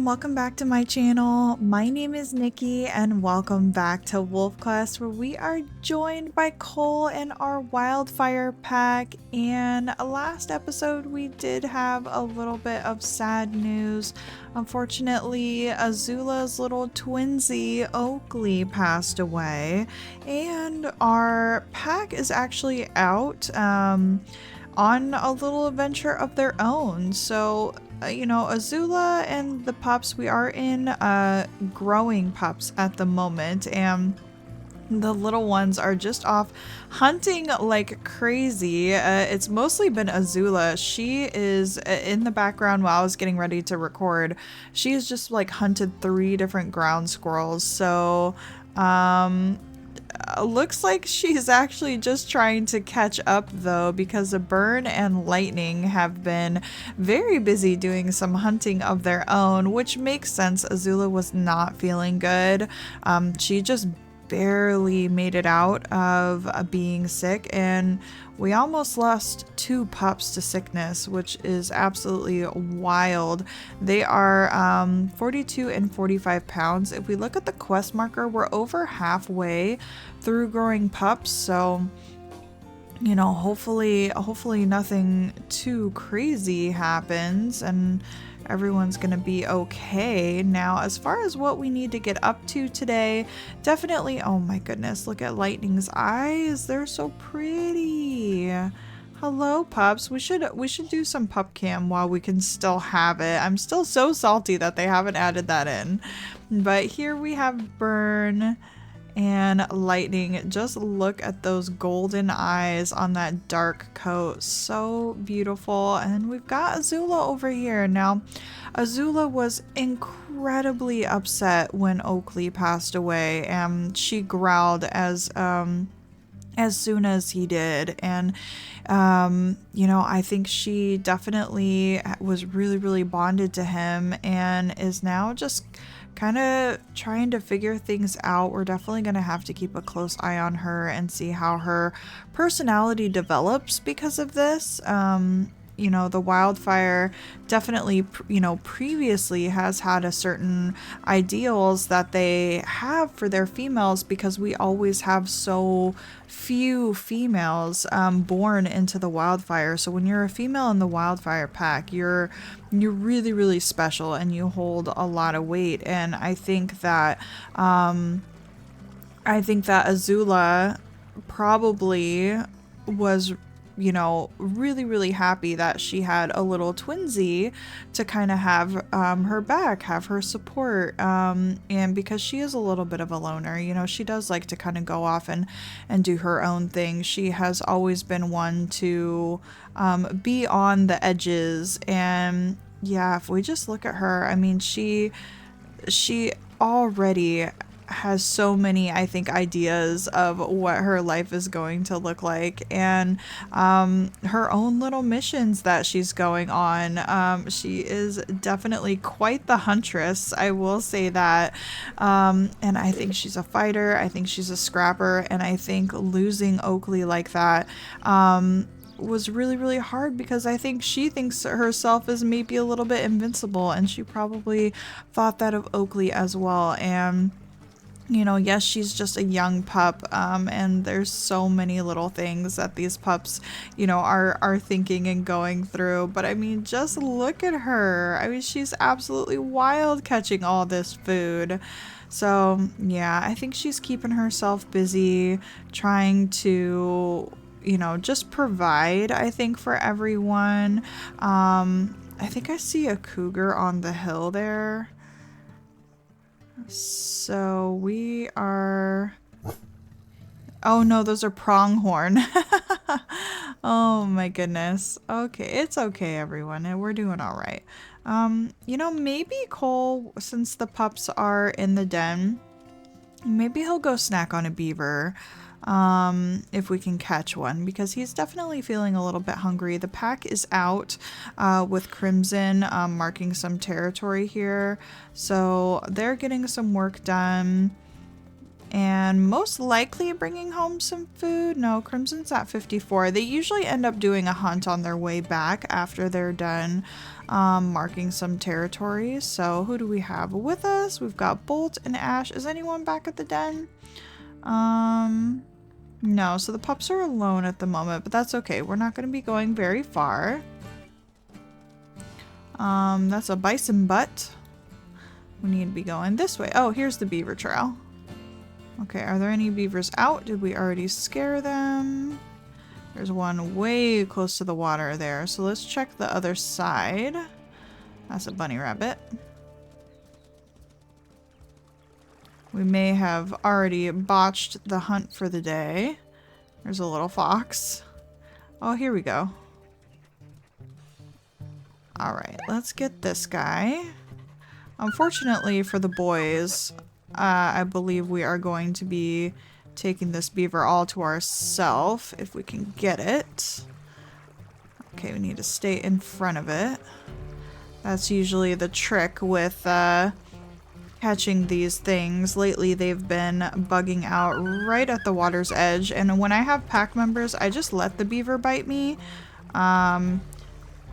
and welcome back to my channel. My name is Nikki and welcome back to Wolf Quest, where we are joined by Cole and our Wildfire pack. And last episode we did have a little bit of sad news. Unfortunately, Azula's little twinsy Oakley passed away, and our pack is actually out on a little adventure of their own. So you know, Azula and the pups, we are in growing pups at the moment, and the little ones are just off hunting like crazy. It's mostly been Azula. She is in the background while I was getting ready to record. She has just like hunted 3 different ground squirrels. So looks like she's actually just trying to catch up though, because Burn and Lightning have been very busy doing some hunting of their own, which makes sense. Azula was not feeling good. She just barely made it out of being sick, and we almost lost 2 pups to sickness, which is absolutely wild. They are 42 and 45 pounds. If we look at the quest marker, we're over halfway through growing pups, so you know, hopefully nothing too crazy happens and everyone's gonna be okay. Now, as far as what we need to get up to today, definitely, oh my goodness, look at Lightning's eyes. They're so pretty. Hello, pups. We should do some pup cam while we can still have it. I'm still so salty that they haven't added that in. But here we have Burn and Lightning. Just look at those golden eyes on that dark coat. So beautiful. And we've got Azula over here. Now, Azula was incredibly upset when Oakley passed away, and she growled as soon as he did. And you know, I think she definitely was really bonded to him and is now just kind of trying to figure things out. We're definitely going to have to keep a close eye on her and see how her personality develops because of this. You know, the Wildfire definitely, you know, previously has had a certain ideals that they have for their females, because we always have so few females born into the Wildfire. So when you're a female in the Wildfire pack, you're really special and you hold a lot of weight. And I think that Azula probably was, you know, really happy that she had a little twinsy to kind of have her back, have her support, and because she is a little bit of a loner, you know, she does like to kind of go off and do her own thing. She has always been one to be on the edges, and yeah, if we just look at her, I mean, she already has so many, I think, ideas of what her life is going to look like, and her own little missions that she's going on. She is definitely quite the huntress, I will say that. And I think she's a fighter, I think she's a scrapper, and I think losing Oakley like that was really hard, because I think she thinks herself as maybe a little bit invincible, and she probably thought that of Oakley as well. And you know, yes, she's just a young pup, and there's so many little things that these pups, you know, are thinking and going through. But I mean, just look at her. I mean, she's absolutely wild catching all this food. So yeah, I think she's keeping herself busy trying to, you know, just provide, I think, for everyone. I think I see a cougar on the hill there. So we are, oh no, those are pronghorn. Oh my goodness. Okay, it's okay, everyone. We're doing all right. You know, maybe Cole, since the pups are in the den, maybe he'll go snack on a beaver. If we can catch one, because he's definitely feeling a little bit hungry. The pack is out with Crimson marking some territory here, so they're getting some work done. and most likely bringing home some food. No, Crimson's at 54. They usually end up doing a hunt on their way back after they're done marking some territories. So who do we have with us? We've got Bolt and Ash. Is anyone back at the den? No, so the pups are alone at the moment, but that's okay. We're not going to be going very far. That's a bison butt. We need to be going this way. Oh, here's the beaver trail. Okay, are there any beavers out? Did we already scare them? There's one way close to the water there, so let's check the other side. That's a bunny rabbit. We may have already botched the hunt for the day. There's a little fox. Oh, here we go. Alright, let's get this guy. Unfortunately for the boys, I believe we are going to be taking this beaver all to ourselves if we can get it. Okay, we need to stay in front of it. That's usually the trick with catching these things. Lately they've been bugging out right at the water's edge, and when I have pack members I just let the beaver bite me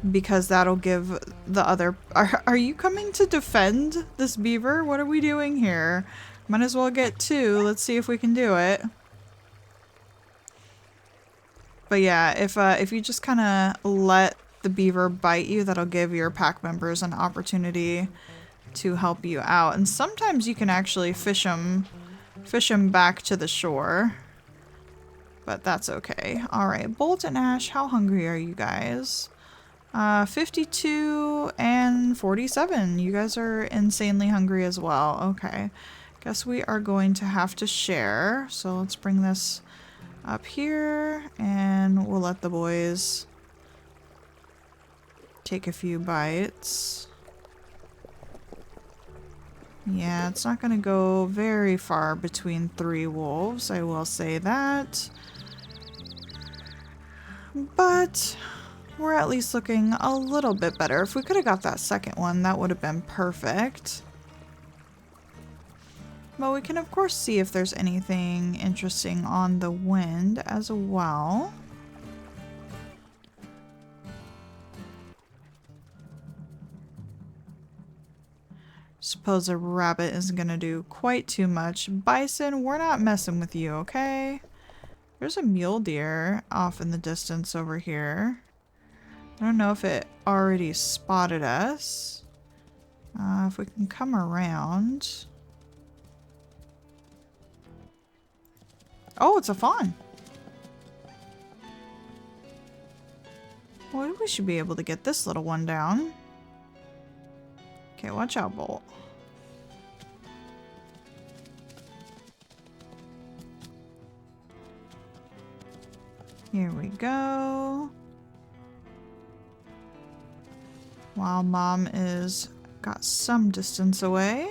because that'll give the other... Are you coming to defend this beaver? What are we doing here? Might as well get two. Let's see if we can do it. But yeah, if you just kind of let the beaver bite you, that'll give your pack members an opportunity to help you out. And sometimes you can actually fish them back to the shore. But that's okay. Alright, Bolt and Ash, how hungry are you guys? 52 and 47. You guys are insanely hungry as well. Okay. Guess we are going to have to share. So let's bring this up here and we'll let the boys take a few bites. Yeah, it's not going to go very far between 3 wolves, I will say that. But we're at least looking a little bit better. If we could have got that second one, that would have been perfect. But we can of course see if there's anything interesting on the wind as well. Suppose a rabbit isn't gonna do quite too much. Bison, we're not messing with you, okay? There's a mule deer off in the distance over here. I don't know if it already spotted us. If we can come around. Oh, it's a fawn. Well, we should be able to get this little one down. Okay, watch out, Bolt. Here we go. While Mom is got some distance away.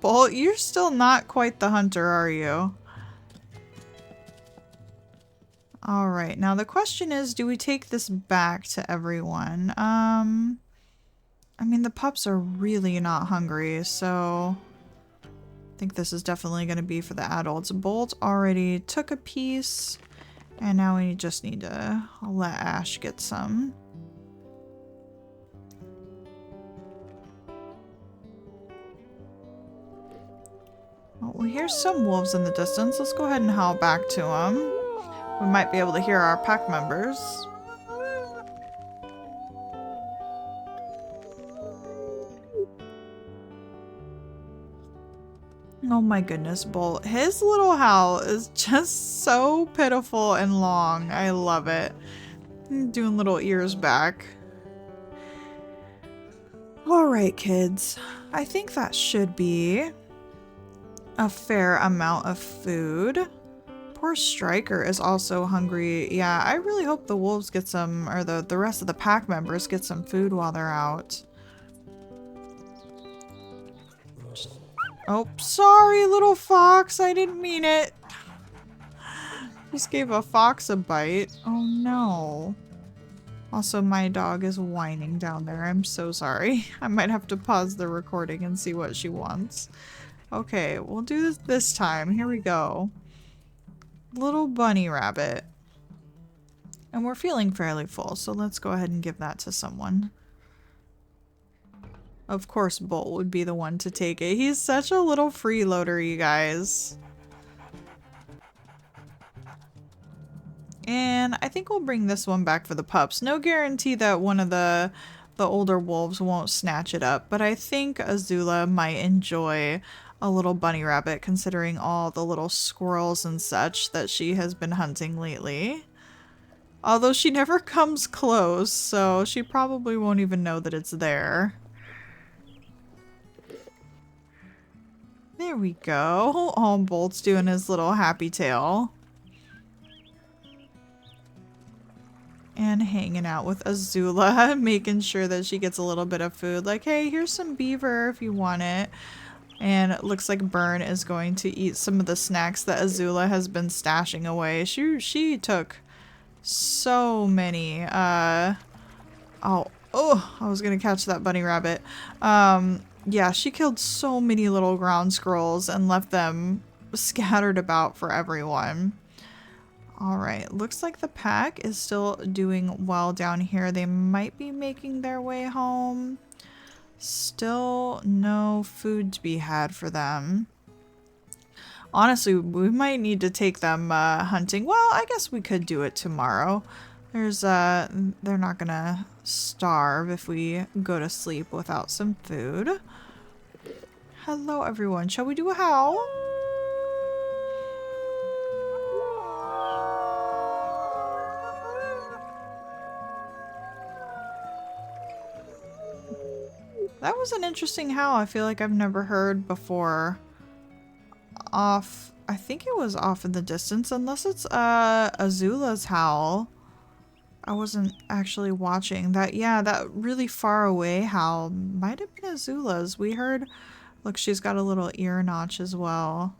Bolt, you're still not quite the hunter, are you? Alright, now the question is, do we take this back to everyone? I mean, the pups are really not hungry, so I think this is definitely going to be for the adults. Bolt already took a piece, and now we just need to let Ash get some. Oh, we hear some wolves in the distance. Let's go ahead and howl back to them. We might be able to hear our pack members. Oh my goodness, Bolt. His little howl is just so pitiful and long. I love it. Doing little ears back. Alright, kids. I think that should be a fair amount of food. Poor Striker is also hungry. Yeah, I really hope the wolves get some, or the rest of the pack members get some food while they're out. Oh, sorry, little fox. I didn't mean it. Just gave a fox a bite. Oh no. Also, my dog is whining down there. I'm so sorry. I might have to pause the recording and see what she wants. Okay, we'll do this time. Here we go. Little bunny rabbit. And we're feeling fairly full, so let's go ahead and give that to someone. Of course, Bolt would be the one to take it. He's such a little freeloader, you guys. And I think we'll bring this one back for the pups. No guarantee that one of the older wolves won't snatch it up, but I think Azula might enjoy a little bunny rabbit considering all the little squirrels and such that she has been hunting lately. Although she never comes close, so she probably won't even know that it's there. There we go. Oh, Bolt's doing his little happy tail. And hanging out with Azula, making sure that she gets a little bit of food. Like, hey, here's some beaver if you want it. And it looks like Burn is going to eat some of the snacks that Azula has been stashing away. She took so many. I was gonna catch that bunny rabbit. Yeah, she killed so many little ground squirrels and left them scattered about for everyone. Alright, looks like the pack is still doing well down here. They might be making their way home. Still no food to be had for them. Honestly, we might need to take them hunting. Well, I guess we could do it tomorrow. They're not gonna starve if we go to sleep without some food. Hello everyone, shall we do a howl? That was an interesting howl. I feel like I've never heard before. I think it was off in the distance, unless it's Azula's howl. I wasn't actually watching that. Yeah, that really far away howl might have been Azula's. We heard, look, she's got a little ear notch as well.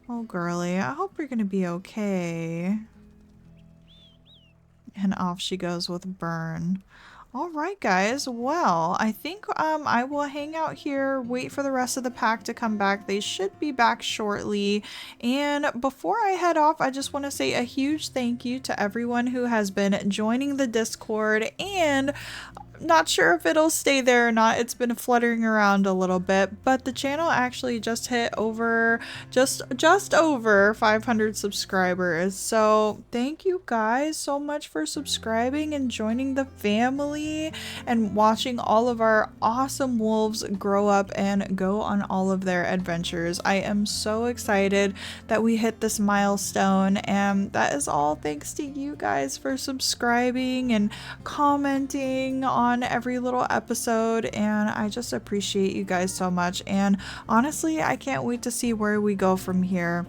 Oh, girly, I hope you're gonna be okay. And off she goes with Burn. Alright guys, well, I think I will hang out here, wait for the rest of the pack to come back. They should be back shortly. And before I head off, I just want to say a huge thank you to everyone who has been joining the Discord, and not sure if it'll stay there or not. It's been fluttering around a little bit, but the channel actually just hit over just over 500 subscribers. So thank you guys so much for subscribing and joining the family and watching all of our awesome wolves grow up and go on all of their adventures. I am so excited that we hit this milestone, and that is all thanks to you guys for subscribing and commenting on every little episode, and I just appreciate you guys so much. And honestly, I can't wait to see where we go from here.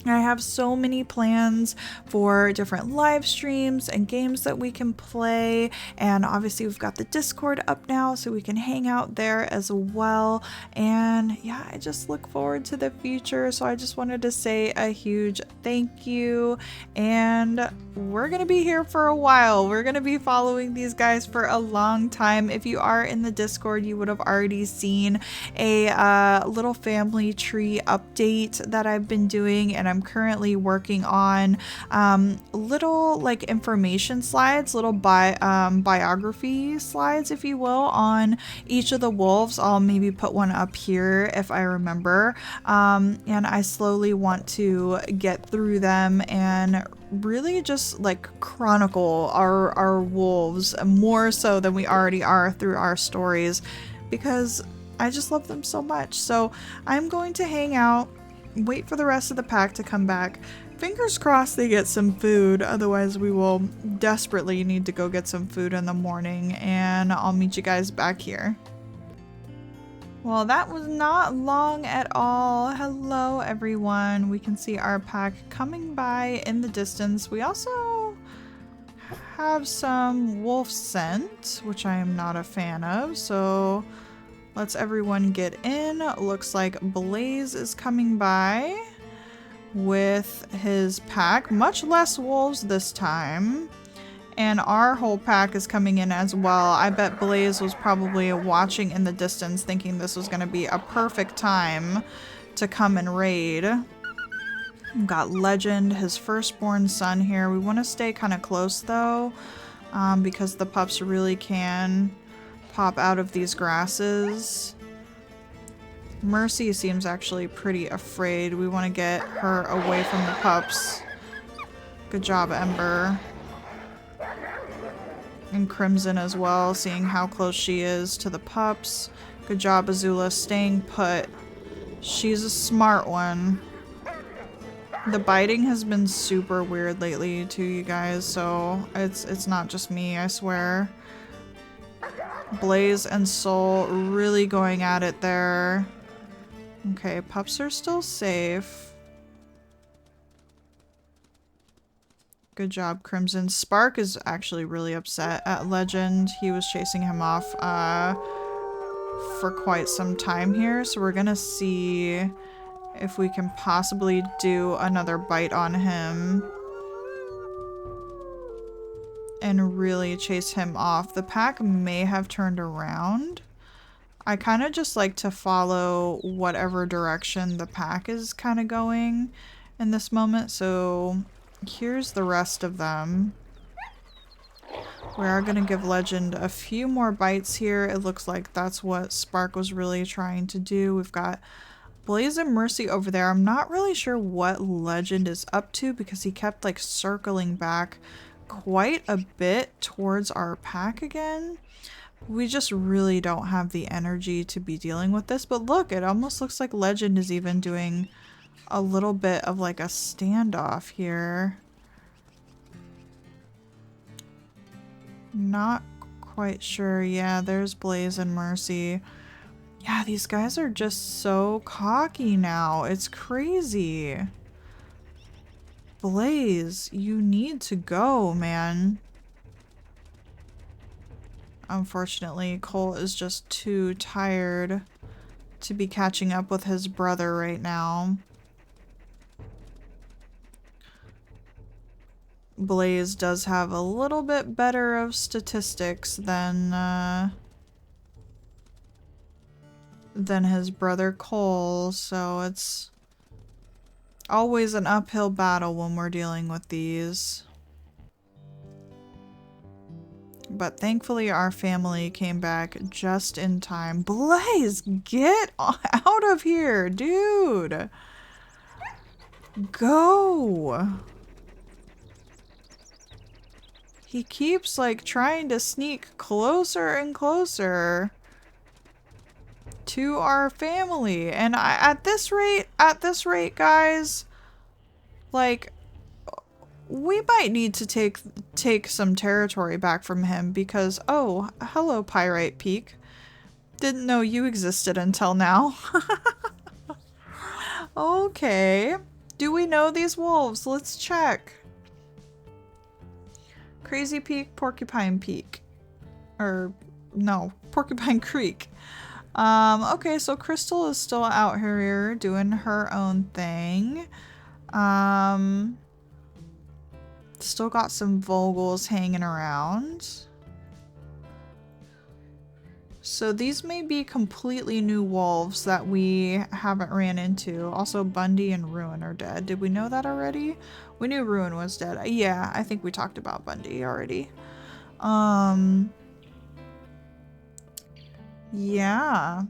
I have so many plans for different live streams and games that we can play, and obviously we've got the Discord up now so we can hang out there as well. And yeah, I just look forward to the future, so I just wanted to say a huge thank you, and we're gonna be here for a while. We're gonna be following these guys for a long time. If you are in the Discord, you would have already seen a little family tree update that I've been doing, and I'm currently working on little like information slides, little biography slides, if you will, on each of the wolves. I'll maybe put one up here if I remember, and I slowly want to get through them and really just like chronicle our wolves more so than we already are through our stories, because I just love them so much. So I'm going to hang out, wait for the rest of the pack to come back. Fingers crossed they get some food, otherwise we will desperately need to go get some food in the morning, and I'll meet you guys back here. Well, that was not long at all. Hello everyone. We can see our pack coming by in the distance. We also have some wolf scent, which I am not a fan of, so let's everyone get in. Looks like Blaze is coming by with his pack. Much less wolves this time. And our whole pack is coming in as well. I bet Blaze was probably watching in the distance thinking this was going to be a perfect time to come and raid. We've got Legend, his firstborn son here. We want to stay kind of close though, because the pups really can pop out of these grasses. Mercy seems actually pretty afraid. We want to get her away from the pups. Good job, Ember. And Crimson as well, seeing how close she is to the pups. Good job, Azula, staying put. She's a smart one. The biting has been super weird lately too, you guys, so it's not just me, I swear. Blaze and Soul really going at it there. Okay, pups are still safe. Good job, Crimson. Spark is actually really upset at Legend. He was chasing him off for quite some time here, so we're gonna see if we can possibly do another bite on him and really chase him off. The pack may have turned around. I kind of just like to follow whatever direction the pack is kind of going in this moment, so here's the rest of them. We are going to give Legend a few more bites here. It looks like that's what Spark was really trying to do. We've got Blaze and Mercy over there. I'm not really sure what Legend is up to because he kept like circling back quite a bit towards our pack again. We just really don't have the energy to be dealing with this. But look, it almost looks like Legend is even doing a little bit of like a standoff here. Not quite sure. Yeah, there's Blaze and Mercy. Yeah, these guys are just so cocky now. It's crazy. Blaze, you need to go, man. Unfortunately, Cole is just too tired to be catching up with his brother right now. Blaze does have a little bit better of statistics than his brother Cole, so it's always an uphill battle when we're dealing with these. But thankfully our family came back just in time. Blaze, get out of here, dude! Go! He keeps like trying to sneak closer and closer to our family, and at this rate, guys, like, we might need to take some territory back from him because, oh, hello, Pyrite Peak. Didn't know you existed until now. Okay. Do we know these wolves? Let's check. Crazy Peak, Porcupine Peak. Or, no, Porcupine Creek. Okay, so Crystal is still out here doing her own thing. Still got some Vogels hanging around. So these may be completely new wolves that we haven't ran into. Also, Bundy and Ruin are dead. Did we know that already? We knew Ruin was dead. Yeah, I think we talked about Bundy already. Yeah.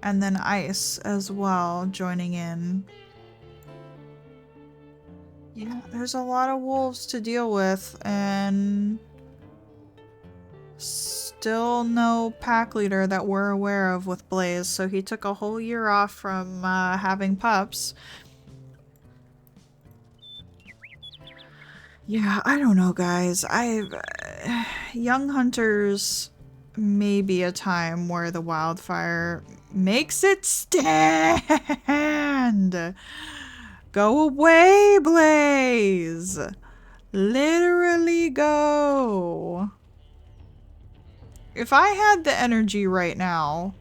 And then Ice as well joining in. Yeah, there's a lot of wolves to deal with, and still no pack leader that we're aware of with Blaze, so he took a whole year off from having pups. Yeah, I don't know, guys. Young hunters may be a time where the wildfire makes it stand. Go away, Blaze! Literally go! If I had the energy right now...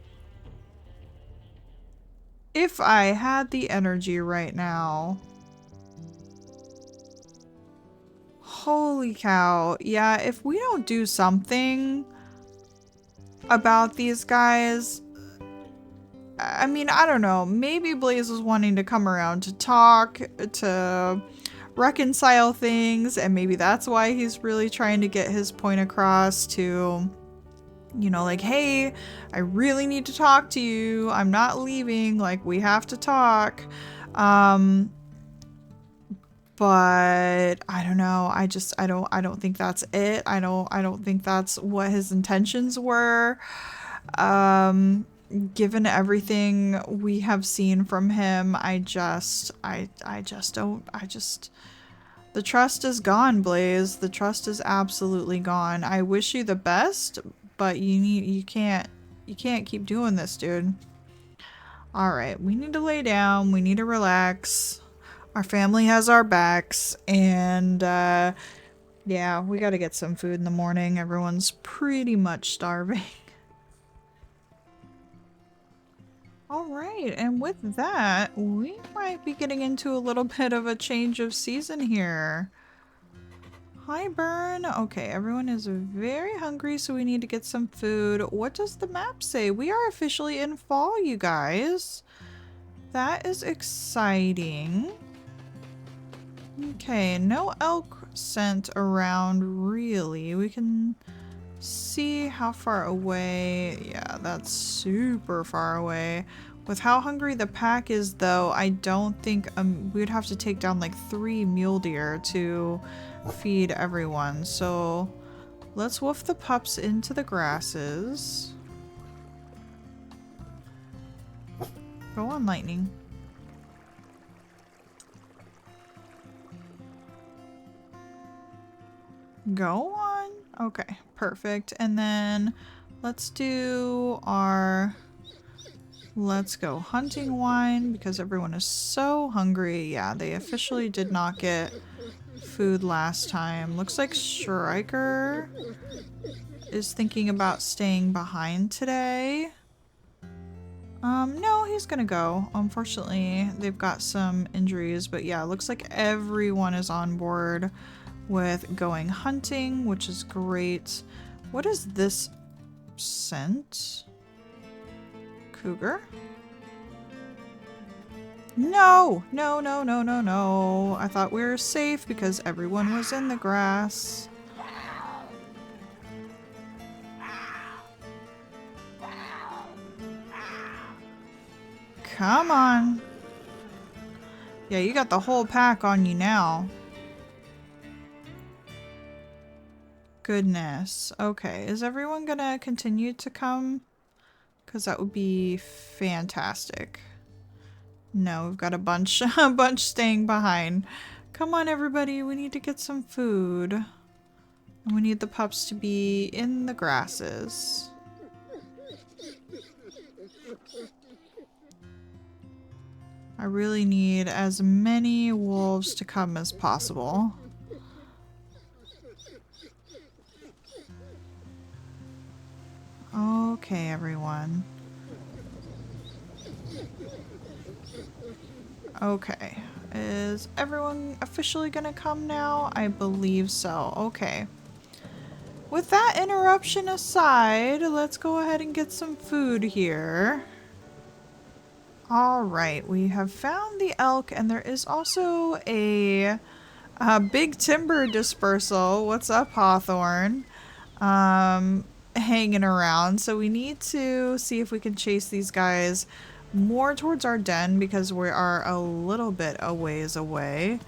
Holy cow. Yeah, if we don't do something about these guys, I mean, I don't know. Maybe Blaze was wanting to come around to talk, to reconcile things, and maybe that's why he's really trying to get his point across to, you know, like, hey, I really need to talk to you. I'm not leaving. Like, we have to talk. But I don't know. I don't think that's it. I don't think that's what his intentions were. Given everything we have seen from him, I just don't, the trust is gone, Blaze. The trust is absolutely gone. I wish you the best, but you can't keep doing this, dude. All right, we need to lay down. We need to relax. Our family has our backs, and yeah, we gotta get some food in the morning. Everyone's pretty much starving. Alright, and with that, we might be getting into a little bit of a change of season here. Hi, Burn. Okay, everyone is very hungry, so we need to get some food. What does the map say? We are officially in fall, you guys. That is exciting. Okay, no elk scent around, really. We can see how far away. Yeah, that's super far away. With how hungry the pack is, though, I don't think we would have to take down like 3 mule deer to feed everyone. So let's wolf the pups into the grasses. Go on, Lightning. Go on. Okay, perfect. And then let's do our... Let's go hunting wine because everyone is so hungry. Yeah, they officially did not get food last time. Looks like Striker is thinking about staying behind today. No, he's gonna go. Unfortunately, they've got some injuries, but yeah, looks like everyone is on board with going hunting, which is great. What is this scent? Cougar? No! No, no, no, no, no. I thought we were safe because everyone was in the grass. Come on. Yeah, you got the whole pack on you now. Goodness. Okay, is everyone gonna continue to come? Because that would be fantastic. No, we've got a bunch staying behind. Come on, everybody. We need to get some food. And we need the pups to be in the grasses. I really need as many wolves to come as possible. Okay, everyone. Okay. Is everyone officially gonna come now? I believe so. Okay. With that interruption aside, let's go ahead and get some food here. Alright, we have found the elk, and there is also a big timber dispersal. What's up, Hawthorne? Hanging around. So we need to see if we can chase these guys more towards our den because we are a little bit a ways away.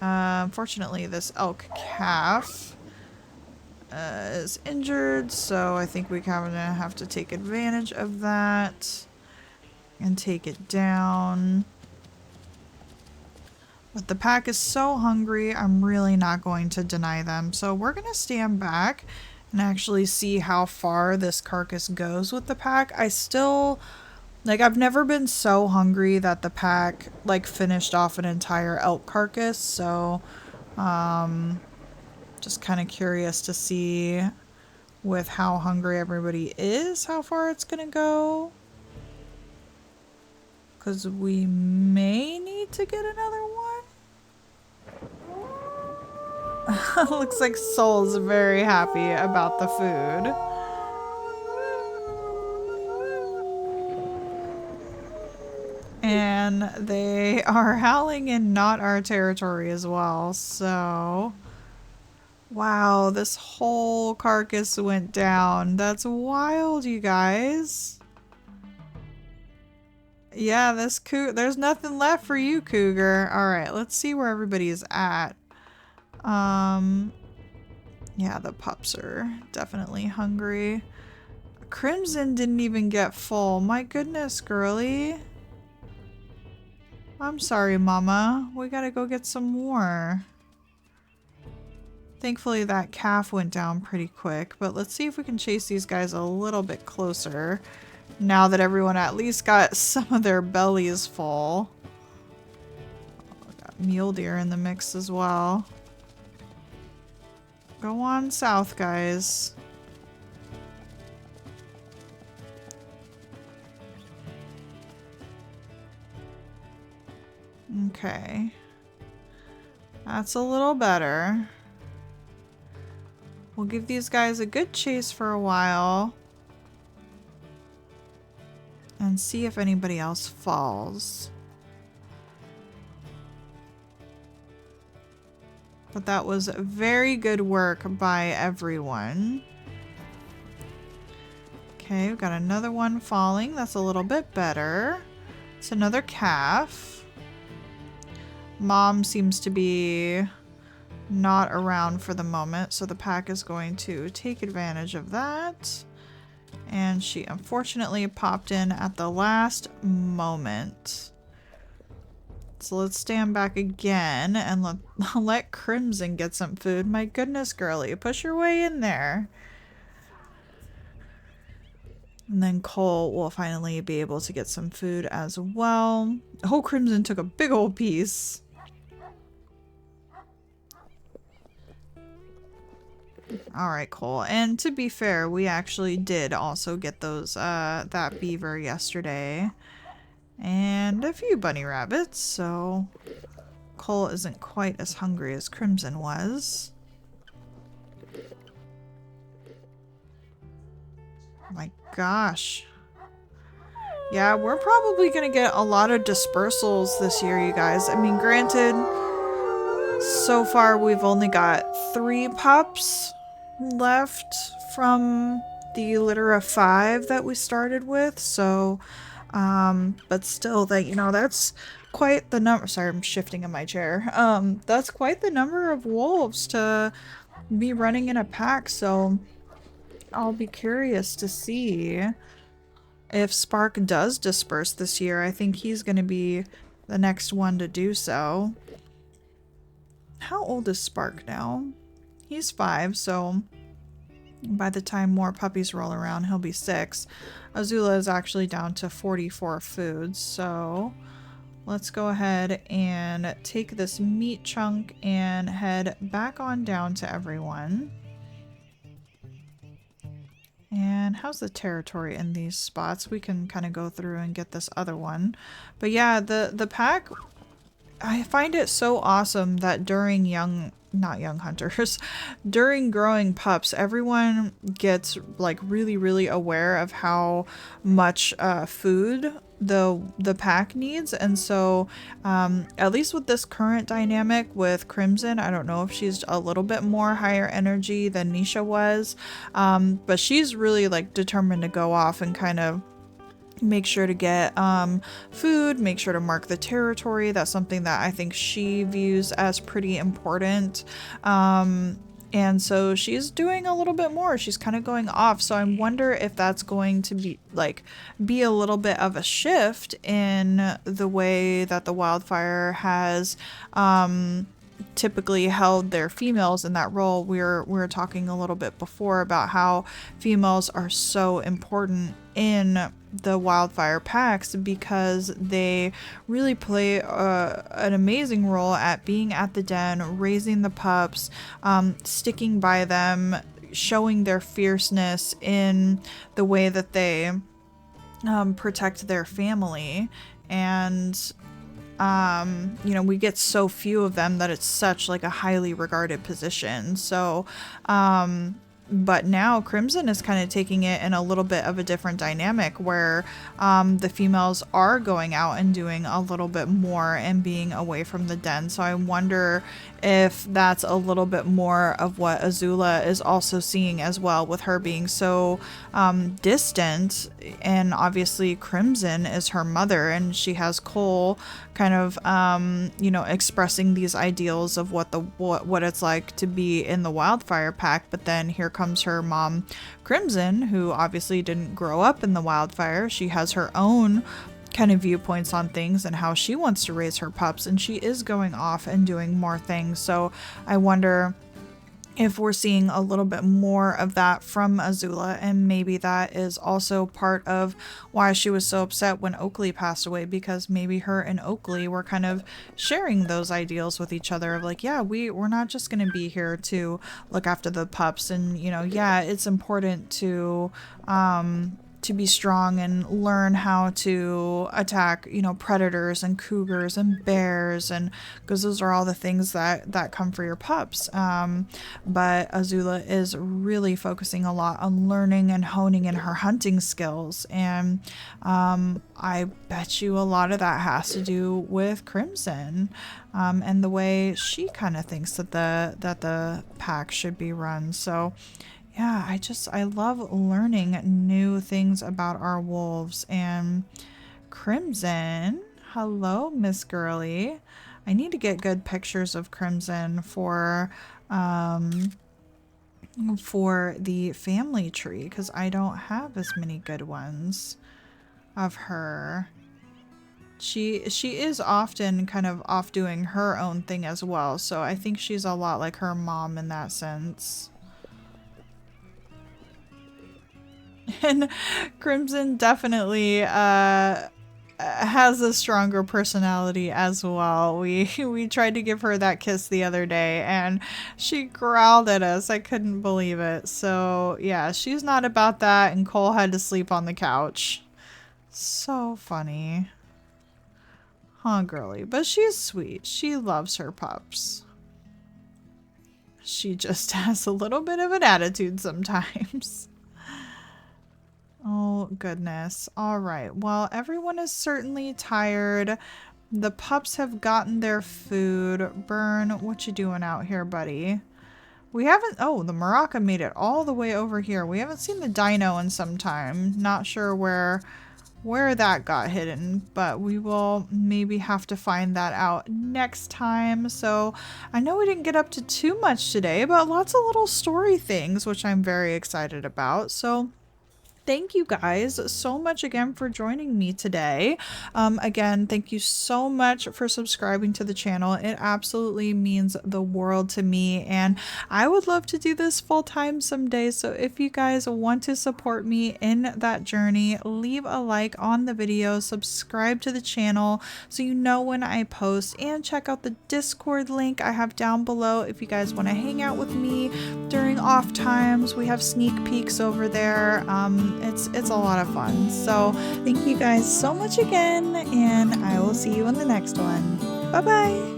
Unfortunately, this elk calf is injured, so I think we're gonna have to take advantage of that and take it down. But the pack is so hungry, I'm really not going to deny them. So we're gonna stand back and actually see how far this carcass goes with the pack. I still, like, I've never been so hungry that the pack, like, finished off an entire elk carcass. So, just kind of curious to see with how hungry everybody is, how far it's gonna go. Because we may need to get another one. Looks like Soul's very happy about the food. And they are howling in not our territory as well, so... Wow, this whole carcass went down. That's wild, you guys. Yeah, there's nothing left for you, Cougar. Alright, let's see where everybody is at. Yeah, the pups are definitely hungry. Crimson didn't even get full. My goodness, girly. I'm sorry, Mama. We gotta go get some more. Thankfully, that calf went down pretty quick, but let's see if we can chase these guys a little bit closer now that everyone at least got some of their bellies full. Oh, got mule deer in the mix as well. Go on south, guys. Okay. That's a little better. We'll give these guys a good chase for a while. And see if anybody else falls. But that was very good work by everyone. Okay, we've got another one falling. That's a little bit better. It's another calf. Mom seems to be not around for the moment, so the pack is going to take advantage of that. And she unfortunately popped in at the last moment. So let's stand back again and let Crimson get some food. My goodness, girly, push your way in there. And then Cole will finally be able to get some food as well. Oh, Crimson took a big old piece. Alright, Cole. And to be fair, we actually did also get those, that beaver yesterday. And a few bunny rabbits, so Cole isn't quite as hungry as Crimson was. My gosh. Yeah, we're probably gonna get a lot of dispersals this year, you guys. I mean, granted, so far we've only got 3 pups left from the litter of 5 that we started with, so but still, that, you know, that's quite the number. Sorry, I'm shifting in my chair. That's quite the number of wolves to be running in a pack, so I'll be curious to see if Spark does disperse this year. I think he's going to be the next one to do so. How old is Spark now? He's 5, so by the time more puppies roll around, he'll be 6. Azula is actually down to 44 foods, so let's go ahead and take this meat chunk and head back on down to everyone. And how's the territory in these spots? We can kind of go through and get this other one. But yeah, the pack, I find it so awesome that during not young hunters, during growing pups, everyone gets like really aware of how much food the pack needs. And so at least with this current dynamic with Crimson, I don't know if she's a little bit more higher energy than Nisha was, but she's really like determined to go off and kind of make sure to get food, make sure to mark the territory. That's something that I think she views as pretty important. And so she's doing a little bit more. She's kind of going off. So I wonder if that's going to be a little bit of a shift in the way that the Wildfire has typically held their females in that role. We were talking a little bit before about how females are so important in the Wildfire packs because they really play an amazing role at being at the den, raising the pups, sticking by them, showing their fierceness in the way that they protect their family. And you know, we get so few of them that it's such like a highly regarded position. So, but now Crimson is kind of taking it in a little bit of a different dynamic where the females are going out and doing a little bit more and being away from the den. So I wonder if that's a little bit more of what Azula is also seeing as well, with her being so distant. And obviously Crimson is her mother, and she has Cole kind of you know, expressing these ideals of what it's like to be in the Wildfire Pack. But then here comes her mom Crimson, who obviously didn't grow up in the Wildfire. She has her own kind of viewpoints on things and how she wants to raise her pups, and she is going off and doing more things. So I wonder if we're seeing a little bit more of that from Azula, and maybe that is also part of why she was so upset when Oakley passed away, because maybe her and Oakley were kind of sharing those ideals with each other of like, yeah, we're not just going to be here to look after the pups, and you know, yeah, it's important to be strong and learn how to attack, you know, predators and cougars and bears, and because those are all the things that come for your pups. But Azula is really focusing a lot on learning and honing in her hunting skills, and I bet you a lot of that has to do with Crimson, and the way she kind of thinks that the pack should be run. So yeah, I love learning new things about our wolves. And Crimson, hello, Miss Girly. I need to get good pictures of Crimson for the family tree, because I don't have as many good ones of her. She is often kind of off doing her own thing as well, so I think she's a lot like her mom in that sense. And Crimson definitely has a stronger personality as well. We tried to give her that kiss the other day and she growled at us. I couldn't believe it. So yeah, she's not about that, and Cole had to sleep on the couch. So funny. Huh, girly. But she's sweet. She loves her pups. She just has a little bit of an attitude sometimes. Oh, goodness. All right. Well, everyone is certainly tired. The pups have gotten their food. Burn, what you doing out here, buddy? We haven't... Oh, the Maraca made it all the way over here. We haven't seen the dino in some time. Not sure where that got hidden, but we will maybe have to find that out next time. So I know we didn't get up to too much today, but lots of little story things, which I'm very excited about. So thank you guys so much again for joining me today. Again, thank you so much for subscribing to the channel. It absolutely means the world to me, and I would love to do this full time someday. So if you guys want to support me in that journey, leave a like on the video, subscribe to the channel so you know when I post, and check out the Discord link I have down below if you guys want to hang out with me during off times. We have sneak peeks over there. It's a lot of fun. So thank you guys so much again, and I will see you in the next one. Bye bye.